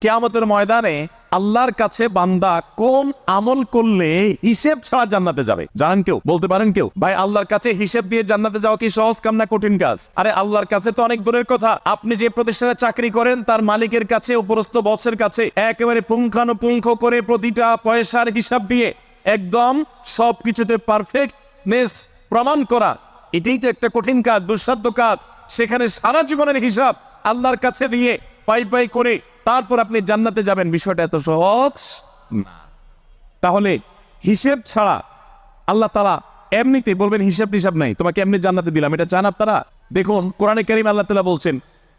কিয়ামতের ময়দানে আল্লাহর কাছে বান্দা কোন আমল করলে হিসেব ছাড়া জান্নাতে যাবে? জানেন কেউ? বলতে পারেন কেউ? ভাই, আল্লাহর কাছে হিসেব দিয়ে জান্নাতে যাওয়া কি সহজ কাম না কঠিন কাজ? আরে আল্লাহর কাছে তো অনেক দূরের কথা। আপনি যে প্রতিষ্ঠানে চাকরি করেন তার মালিকের কাছে, উপরস্থ বসের কাছে একেবারে পুঙ্খানুপুঙ্খ করে প্রতিটা পয়সার হিসাব দিয়ে একদম সবকিছুতে পারফেক্টনেস প্রমাণ করা, এটাই তো একটা কঠিন কাজ, দুঃসাধ্য কাজ। সেখানে সারা জীবনের হিসাব আল্লাহর কাছে দিয়ে পাই পাই করে তারপর আপনি জান্নাতে যাবেন, বিষয়টা এত সহজ না। তাহলে হিসেব ছাড়া আল্লাহ তাআলা এমনিতে বলবেন হিসাব টিসাব নাই, তোমাকে এমনি জান্নাতে দিলাম, এটা চান আপনারা? দেখুন কোরআনে কারীম আল্লাহ তাআলা বলছেন,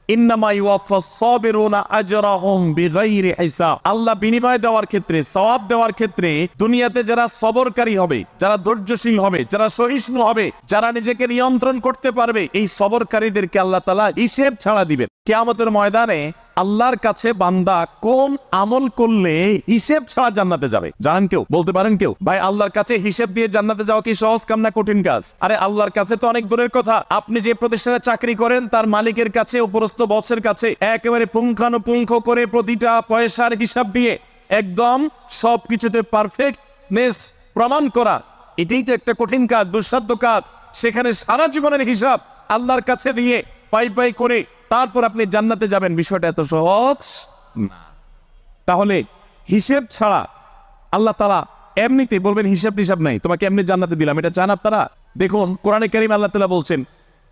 ইন্নামা ইউওয়াফাস সাবিরুনা আজরাহুম বিগাইরি হিসাব। আল্লাহ বিনিময় দেওয়ার ক্ষেত্রে, সওয়াব দেওয়ার ক্ষেত্রে দুনিয়াতে যারা সবরকারী হবে, যারা ধৈর্যশীল হবে, যারা সহিষ্ণু হবে, যারা নিজেকে নিয়ন্ত্রণ করতে পারবে, এই সবরকারীদেরকে আল্লাহ তাআলা হিসেব ছাড়া দিবেন। কিয়ামতের ময়দানে আল্লাহর কাছে বান্দা কোন আমল করলে হিসেব ছাড়া জান্নাতে যাবে? জানেন কেউ? বলতে পারেন কেউ? ভাই, আল্লাহর কাছে হিসেব দিয়ে জান্নাতে যাওয়া কি সহজ কাম না কঠিন কাজ? আরে আল্লাহর কাছে তো অনেক দূরের কথা। আপনি যে প্রতিষ্ঠানে চাকরি করেন তার মালিকের কাছে, উপরস্থ বসের কাছে একেবারে পুঙ্খানুপুঙ্খ করে প্রতিটা পয়সার হিসাব দিয়ে একদম সবকিছুতে পারফেক্টনেস প্রমাণ করা, এটাই তো একটা কঠিন কাজ, দুঃসাধ্য কাজ। সেখানে সারা জীবনের হিসাব আল্লাহর কাছে দিয়ে পাই পাই করে তারপর আপনি জান্নাতে যাবেন, বিষয়টা এত সহজ না। তাহলে হিসেব ছাড়া আল্লাহ তাআলা এমনিতে বলবেন হিসাব টিসাব নাই, তোমাকে এমনি জান্নাতে দিলাম, এটা চান আপনারা? দেখুন কোরআনে কারীম আল্লাহ তাআলা বলছেন,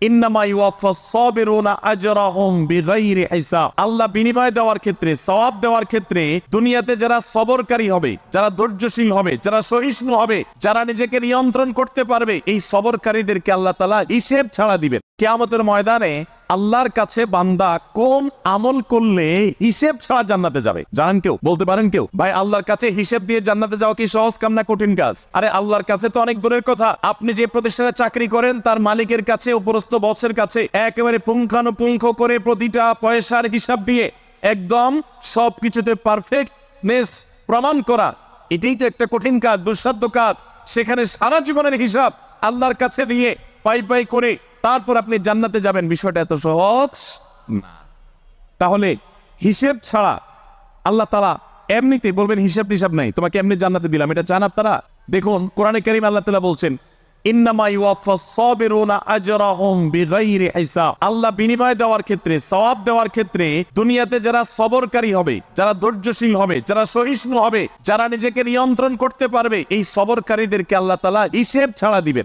ইন্নামা ইউওয়াফাস সাবিরুনা আজরাহুম বিগাইরি হিসাব। আল্লাহ বিনিময় দেওয়ার ক্ষেত্রে, সওয়াব দেওয়ার ক্ষেত্রে দুনিয়াতে যারা সবরকারী হবে, যারা ধৈর্যশীল হবে, যারা সহিষ্ণু হবে, যারা নিজেকে নিয়ন্ত্রণ করতে পারবে, এই সবরকারীদেরকে আল্লাহ তাআলা হিসেব ছাড়া দিবেন। কিয়ামতের ময়দানে আল্লাহর কাছে বান্দা কোন আমল করলে হিসেব ছাড়া জান্নাতে যাবে? জানেন কেউ? বলতে পারেন কেউ? ভাই, আল্লাহর কাছে হিসেব দিয়ে জান্নাতে যাওয়া কি সহজ কাম না কঠিন কাজ? আরে আল্লাহর কাছে তো অনেক দূরের কথা। আপনি যে প্রতিষ্ঠানে চাকরি করেন তার মালিকের কাছে, উপরস্থ বসের কাছে একেবারে পুঙ্খানুপুঙ্খ করে প্রতিটা পয়সার হিসাব দিয়ে একদম সবকিছুতে পারফেক্টনেস প্রমাণ করা, এটাই তো একটা কঠিন কাজ, দুঃসাধ্য কাজ। সেখানে সারা জীবনের হিসাব আল্লাহর কাছে দিয়ে পাই পাই করে তারপর আপনি জান্নাতে যাবেন, বিষয়টা এত সহজ না। তাহলে হিসেব ছাড়া আল্লাহ তাআলা এমনিতে বলবেন হিসাব টিসাব নাই, তোমাকে এমনি জান্নাতে দিলাম, এটা চান আপনারা? দেখুন কোরআনে কারীম আল্লাহ তাআলা বলছেন, ইন্নামা ইউওয়াফাস সাবিরুনা আজরাহুম বিগাইরি হিসাব। আল্লাহ বিনিময় দেওয়ার ক্ষেত্রে, সওয়াব দেওয়ার ক্ষেত্রে দুনিয়াতে যারা সবরকারী হবে, যারা ধৈর্যশীল হবে, যারা সহিষ্ণু হবে, যারা নিজেকে নিয়ন্ত্রণ করতে পারবে, এই সবরকারীদেরকে আল্লাহ তাআলা হিসেব ছাড়া দিবেন।